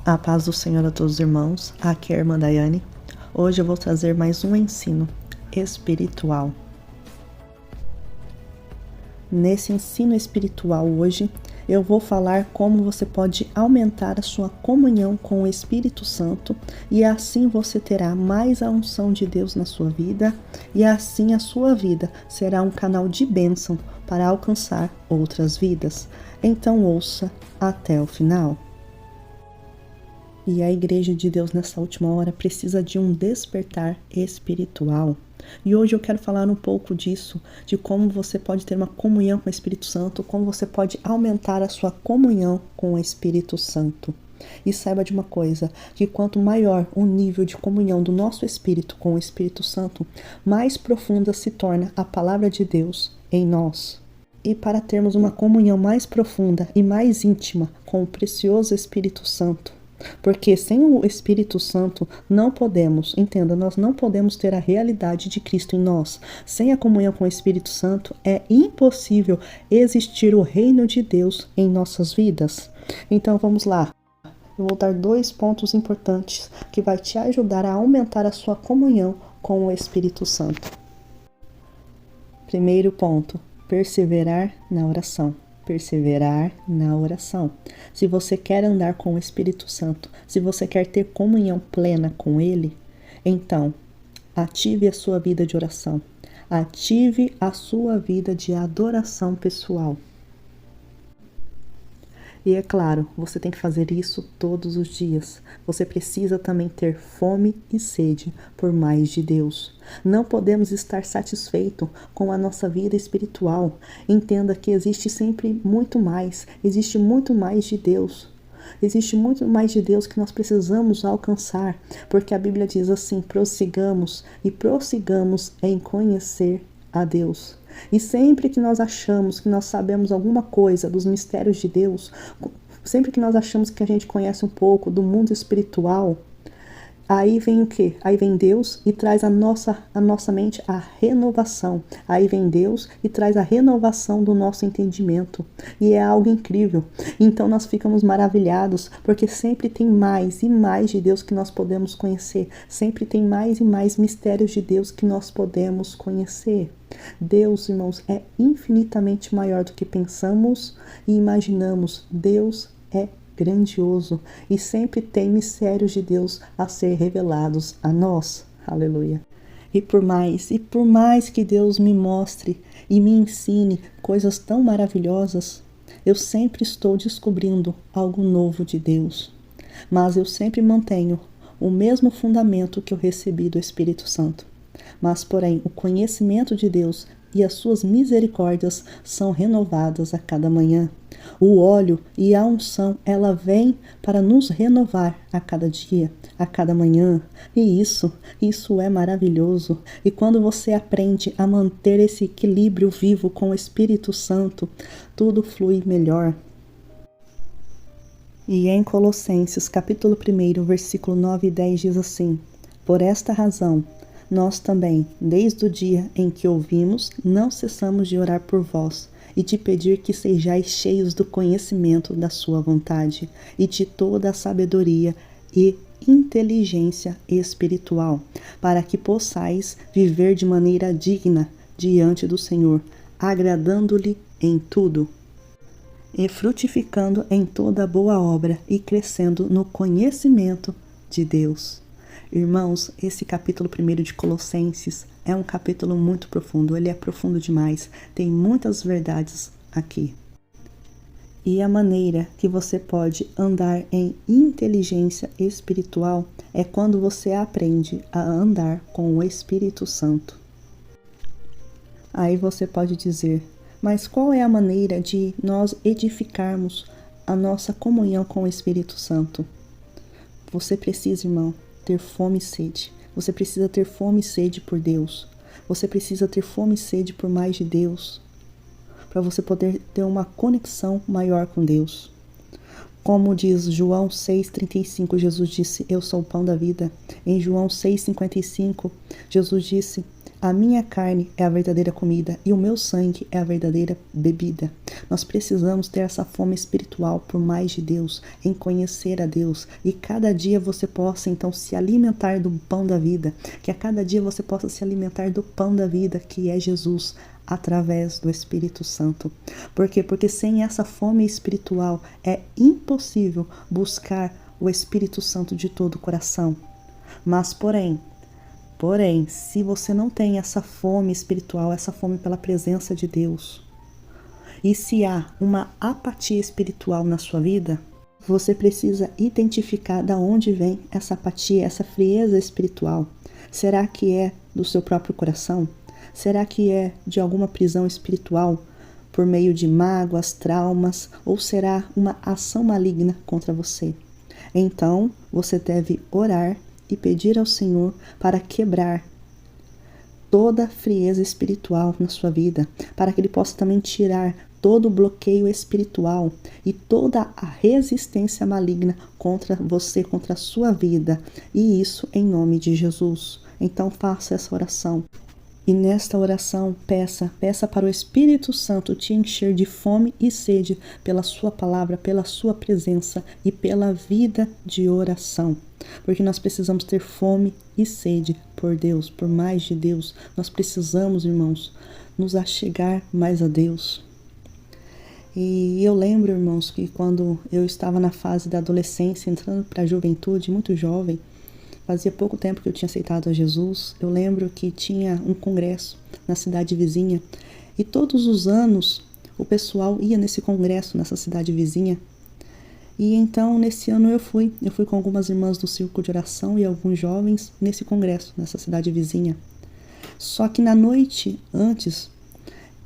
A paz do Senhor a todos os irmãos, aqui é a irmã Daiane. Hoje eu vou trazer mais um ensino espiritual. Nesse ensino espiritual hoje, eu vou falar como você pode aumentar a sua comunhão com o Espírito Santo e assim você terá mais a unção de Deus na sua vida e assim a sua vida será um canal de bênção para alcançar outras vidas. Então ouça até o final. E a Igreja de Deus nessa última hora precisa de um despertar espiritual. E hoje eu quero falar um pouco disso, de como você pode ter uma comunhão com o Espírito Santo, como você pode aumentar a sua comunhão com o Espírito Santo. E saiba de uma coisa, que quanto maior o nível de comunhão do nosso espírito com o Espírito Santo, mais profunda se torna a palavra de Deus em nós. E para termos uma comunhão mais profunda e mais íntima com o precioso Espírito Santo, porque sem o Espírito Santo não podemos, entenda, nós não podemos ter a realidade de Cristo em nós. Sem a comunhão com o Espírito Santo é impossível existir o reino de Deus em nossas vidas. Então vamos lá. Eu vou dar 2 pontos importantes que vai te ajudar a aumentar a sua comunhão com o Espírito Santo. Primeiro ponto, perseverar na oração. Perseverar na oração. Se você quer andar com o Espírito Santo, se você quer ter comunhão plena com Ele, então ative a sua vida de oração, ative a sua vida de adoração pessoal. E é claro, você tem que fazer isso todos os dias. Você precisa também ter fome e sede por mais de Deus. Não podemos estar satisfeitos com a nossa vida espiritual. Entenda que existe sempre muito mais. Existe muito mais de Deus. Existe muito mais de Deus que nós precisamos alcançar. Porque a Bíblia diz assim, prossigamos em conhecer a Deus. E sempre que nós achamos que nós sabemos alguma coisa dos mistérios de Deus, sempre que nós achamos que a gente conhece um pouco do mundo espiritual, aí vem o quê? Aí vem Deus e traz a nossa mente a renovação. Aí vem Deus e traz a renovação do nosso entendimento. E é algo incrível. Então nós ficamos maravilhados, porque sempre tem mais e mais de Deus que nós podemos conhecer. Sempre tem mais e mais mistérios de Deus que nós podemos conhecer. Deus, irmãos, é infinitamente maior do que pensamos e imaginamos. Deus é grandioso e sempre tem mistérios de Deus a ser revelados a nós. Aleluia. E por mais que Deus me mostre e me ensine coisas tão maravilhosas, eu sempre estou descobrindo algo novo de Deus. Mas eu sempre mantenho o mesmo fundamento que eu recebi do Espírito Santo. Mas, porém, o conhecimento de Deus e as suas misericórdias são renovadas a cada manhã. O óleo e a unção, ela vem para nos renovar a cada dia, a cada manhã. E isso é maravilhoso. E quando você aprende a manter esse equilíbrio vivo com o Espírito Santo, tudo flui melhor. E em Colossenses, capítulo 1, versículo 9 e 10 diz assim: por esta razão, nós também, desde o dia em que ouvimos, não cessamos de orar por vós e de pedir que sejais cheios do conhecimento da sua vontade e de toda a sabedoria e inteligência espiritual, para que possais viver de maneira digna diante do Senhor, agradando-lhe em tudo e frutificando em toda boa obra e crescendo no conhecimento de Deus. Irmãos, esse capítulo 1 de Colossenses é um capítulo muito profundo, ele é profundo demais, tem muitas verdades aqui. E a maneira que você pode andar em inteligência espiritual é quando você aprende a andar com o Espírito Santo. Aí você pode dizer, mas qual é a maneira de nós edificarmos a nossa comunhão com o Espírito Santo? Você precisa, irmão, ter fome e sede. Você precisa ter fome e sede por Deus. Você precisa ter fome e sede por mais de Deus, para você poder ter uma conexão maior com Deus. Como diz João 6,35, Jesus disse, eu sou o pão da vida. Em João 6,55, Jesus disse, A minha carne é a verdadeira comida e o meu sangue é a verdadeira bebida. Nós precisamos ter essa fome espiritual por mais de Deus, em conhecer a Deus, e cada dia você possa então se alimentar do pão da vida, que a cada dia você possa se alimentar do pão da vida, que é Jesus, através do Espírito Santo. Por quê? Porque sem essa fome espiritual é impossível buscar o Espírito Santo de todo o coração. Mas porém, se você não tem essa fome espiritual, essa fome pela presença de Deus, e se há uma apatia espiritual na sua vida, você precisa identificar de onde vem essa apatia, essa frieza espiritual. Será que é do seu próprio coração? Será que é de alguma prisão espiritual por meio de mágoas, traumas, ou será uma ação maligna contra você? Então, você deve orar e pedir ao Senhor para quebrar toda a frieza espiritual na sua vida, para que Ele possa também tirar todo o bloqueio espiritual e toda a resistência maligna contra você, contra a sua vida, e isso em nome de Jesus. Então faça essa oração. E nesta oração, peça para o Espírito Santo te encher de fome e sede pela sua palavra, pela sua presença e pela vida de oração. Porque nós precisamos ter fome e sede por Deus, por mais de Deus. Nós precisamos, irmãos, nos achegar mais a Deus. E eu lembro, irmãos, que quando eu estava na fase da adolescência, entrando para a juventude, muito jovem, fazia pouco tempo que eu tinha aceitado a Jesus. Eu lembro que tinha um congresso na cidade vizinha e todos os anos o pessoal ia nesse congresso nessa cidade vizinha. E então nesse ano eu fui com algumas irmãs do círculo de oração e alguns jovens nesse congresso, nessa cidade vizinha. Só que na noite antes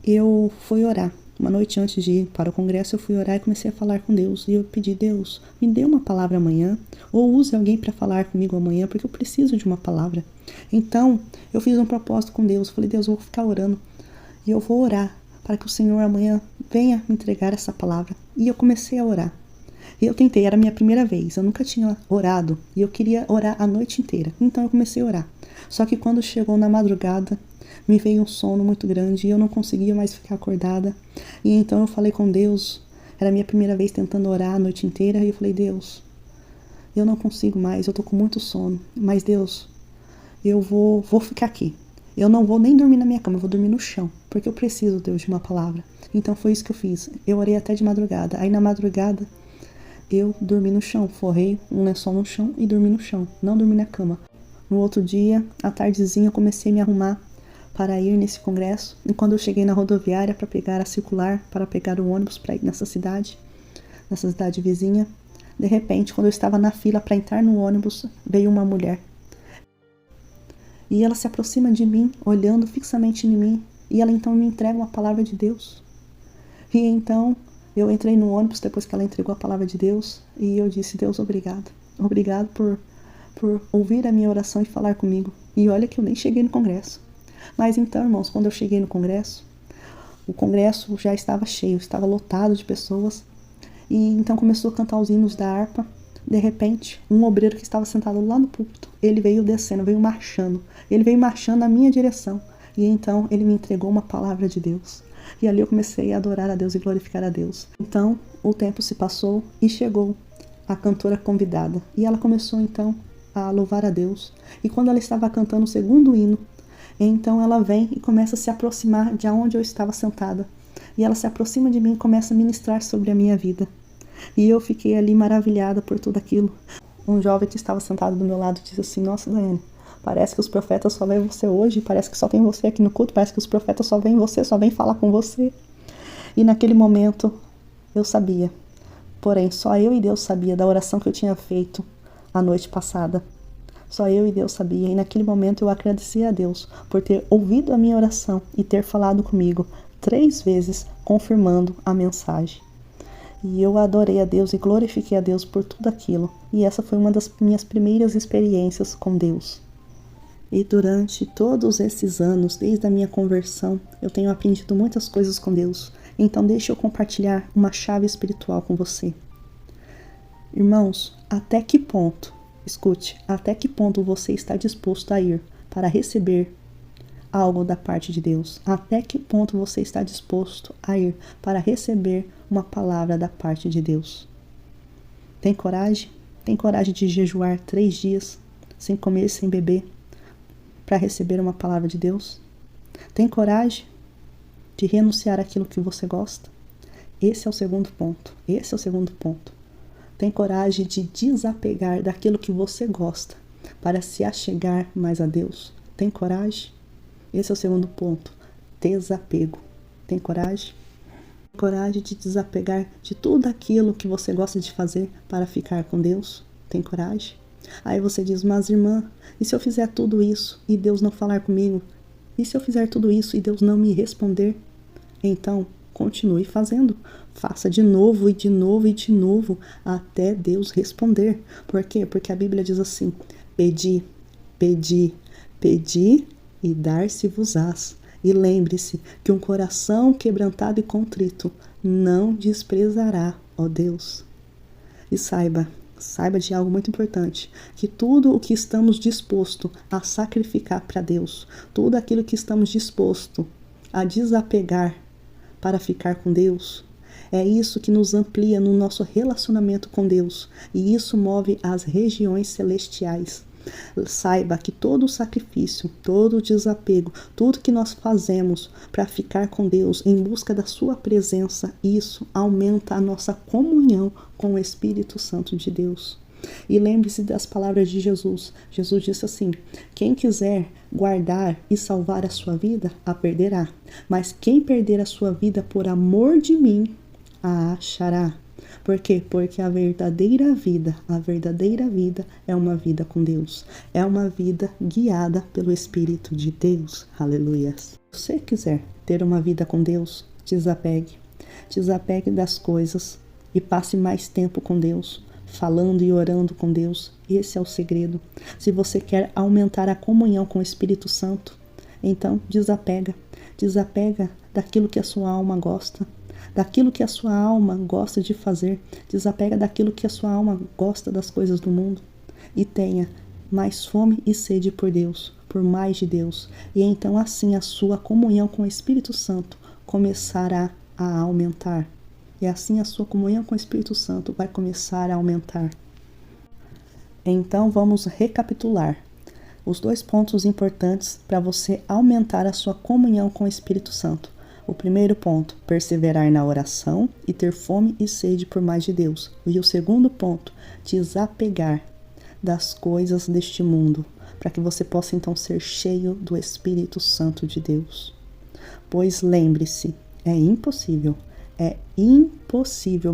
eu fui orar. Uma noite antes de ir para o congresso, eu fui orar e comecei a falar com Deus. E eu pedi, Deus, me dê uma palavra amanhã, ou use alguém para falar comigo amanhã, porque eu preciso de uma palavra. Então, eu fiz um propósito com Deus. Falei, Deus, eu vou ficar orando. E eu vou orar para que o Senhor amanhã venha me entregar essa palavra. E eu comecei a orar. E eu tentei, era a minha primeira vez. Eu nunca tinha orado. E eu queria orar a noite inteira. Então, eu comecei a orar. Só que quando chegou na madrugada, me veio um sono muito grande e eu não conseguia mais ficar acordada. E então eu falei com Deus, era a minha primeira vez tentando orar a noite inteira, e eu falei, Deus, eu não consigo mais, eu tô com muito sono, mas Deus, eu vou ficar aqui. Eu não vou nem dormir na minha cama, eu vou dormir no chão, porque eu preciso, Deus, de uma palavra. Então foi isso que eu fiz, eu orei até de madrugada. Aí na madrugada eu dormi no chão, forrei um lençol no chão e dormi no chão, não dormi na cama. No outro dia, à tardezinha, eu comecei a me arrumar para ir nesse congresso, e quando eu cheguei na rodoviária para pegar a circular, para pegar o ônibus para ir nessa cidade vizinha, de repente, quando eu estava na fila para entrar no ônibus, veio uma mulher. E ela se aproxima de mim, olhando fixamente em mim, e ela então me entrega uma palavra de Deus. E então, eu entrei no ônibus depois que ela entregou a palavra de Deus, e eu disse, Deus, obrigado. Obrigado por ouvir a minha oração e falar comigo. E olha que eu nem cheguei no congresso. Mas então, irmãos, quando eu cheguei no congresso, o congresso já estava cheio, estava lotado de pessoas. E então começou a cantar os hinos da harpa. De repente, um obreiro que estava sentado lá no púlpito, ele veio descendo, veio marchando. Ele veio marchando na minha direção. E então ele me entregou uma palavra de Deus. E ali eu comecei a adorar a Deus e glorificar a Deus. Então, o tempo se passou e chegou a cantora convidada. E ela começou então a louvar a Deus. E quando ela estava cantando o segundo hino, então ela vem e começa a se aproximar de onde eu estava sentada. E ela se aproxima de mim e começa a ministrar sobre a minha vida. E eu fiquei ali maravilhada por tudo aquilo. Um jovem que estava sentado do meu lado disse assim, nossa, Daiane, parece que os profetas só veem você hoje, parece que só tem você aqui no culto, parece que os profetas só veem você, só vêm falar com você. E naquele momento eu sabia, porém só eu e Deus sabia da oração que eu tinha feito a noite passada. Só eu e Deus sabia, e naquele momento eu agradeci a Deus por ter ouvido a minha oração e ter falado comigo 3 vezes, confirmando a mensagem. E eu adorei a Deus e glorifiquei a Deus por tudo aquilo. E essa foi uma das minhas primeiras experiências com Deus. E durante todos esses anos, desde a minha conversão, eu tenho aprendido muitas coisas com Deus. Então deixa eu compartilhar uma chave espiritual com você. Irmãos, até que ponto, escute, até que ponto você está disposto a ir para receber algo da parte de Deus? Até que ponto você está disposto a ir para receber uma palavra da parte de Deus? Tem coragem? Tem coragem de jejuar 3 dias, sem comer e sem beber, para receber uma palavra de Deus? Tem coragem de renunciar àquilo que você gosta? Esse é o segundo ponto. Esse é o segundo ponto. Tem coragem de desapegar daquilo que você gosta para se achegar mais a Deus? Tem coragem? Esse é o segundo ponto. Desapego. Tem coragem? Coragem de desapegar de tudo aquilo que você gosta de fazer para ficar com Deus? Tem coragem? Aí você diz, mas irmã, e se eu fizer tudo isso e Deus não falar comigo? E se eu fizer tudo isso e Deus não me responder? Então, continue fazendo. Faça de novo e de novo e de novo até Deus responder. Por quê? Porque a Bíblia diz assim, pedi, pedi, pedi e dar-se-vos-ás. E lembre-se que um coração quebrantado e contrito não desprezará, ó Deus. E saiba de algo muito importante, que tudo o que estamos disposto a sacrificar para Deus, tudo aquilo que estamos disposto a desapegar para ficar com Deus, é isso que nos amplia no nosso relacionamento com Deus, e isso move as regiões celestiais. Saiba que todo o sacrifício, todo o desapego, tudo que nós fazemos para ficar com Deus em busca da sua presença, isso aumenta a nossa comunhão com o Espírito Santo de Deus. E lembre-se das palavras de Jesus. Jesus disse assim, quem quiser guardar e salvar a sua vida, a perderá. Mas quem perder a sua vida por amor de mim, a achará. Por quê? Porque a verdadeira vida é uma vida com Deus. É uma vida guiada pelo Espírito de Deus. Aleluia. Se você quiser ter uma vida com Deus, desapegue. Desapegue das coisas e passe mais tempo com Deus, falando e orando com Deus. Esse é o segredo. Se você quer aumentar a comunhão com o Espírito Santo, então desapega. Desapega daquilo que a sua alma gosta. Daquilo que a sua alma gosta de fazer, desapega daquilo que a sua alma gosta das coisas do mundo e tenha mais fome e sede por Deus, por mais de Deus. E então assim a sua comunhão com o Espírito Santo começará a aumentar. E assim a sua comunhão com o Espírito Santo vai começar a aumentar. Então vamos recapitular os 2 pontos importantes para você aumentar a sua comunhão com o Espírito Santo. O primeiro ponto, perseverar na oração e ter fome e sede por mais de Deus. E o segundo ponto, desapegar das coisas deste mundo, para que você possa então ser cheio do Espírito Santo de Deus. Pois lembre-se, é impossível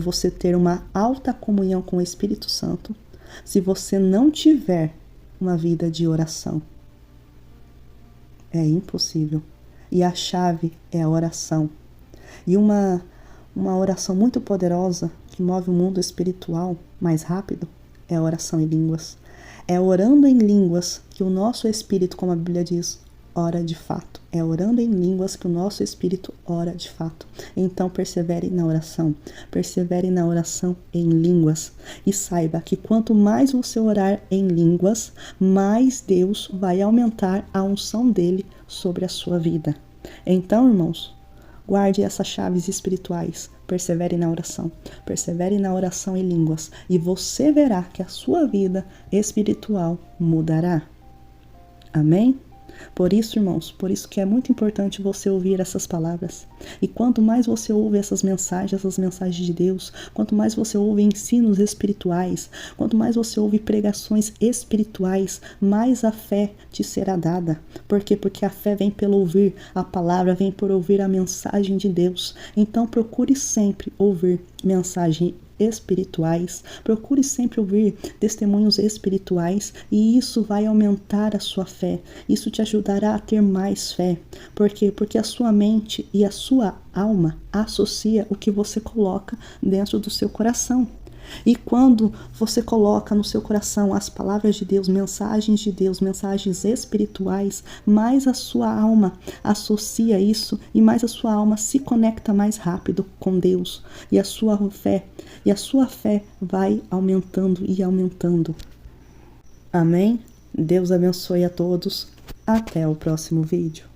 você ter uma alta comunhão com o Espírito Santo se você não tiver uma vida de oração. É impossível. E a chave é a oração. E uma oração muito poderosa que move o mundo espiritual mais rápido é a oração em línguas. É orando em línguas que o nosso espírito, como a Bíblia diz, ora de fato. É orando em línguas que o nosso espírito ora de fato. Então persevere na oração. Persevere na oração em línguas. E saiba que quanto mais você orar em línguas, mais Deus vai aumentar a unção dele sobre a sua vida. Então, irmãos, guarde essas chaves espirituais. Persevere na oração. Persevere na oração em línguas. E você verá que a sua vida espiritual mudará. Amém? Por isso, irmãos, por isso que é muito importante você ouvir essas palavras. E quanto mais você ouve essas mensagens de Deus, quanto mais você ouve ensinos espirituais, quanto mais você ouve pregações espirituais, mais a fé te será dada. Por quê? Porque a fé vem pelo ouvir a palavra, vem por ouvir a mensagem de Deus. Então procure sempre ouvir mensagem espirituais, procure sempre ouvir testemunhos espirituais e isso vai aumentar a sua fé, isso te ajudará a ter mais fé. Por quê? Porque a sua mente e a sua alma associa o que você coloca dentro do seu coração. E quando você coloca no seu coração as palavras de Deus, mensagens espirituais, mais a sua alma associa isso e mais a sua alma se conecta mais rápido com Deus. E a sua fé vai aumentando e aumentando. Amém? Deus abençoe a todos. Até o próximo vídeo.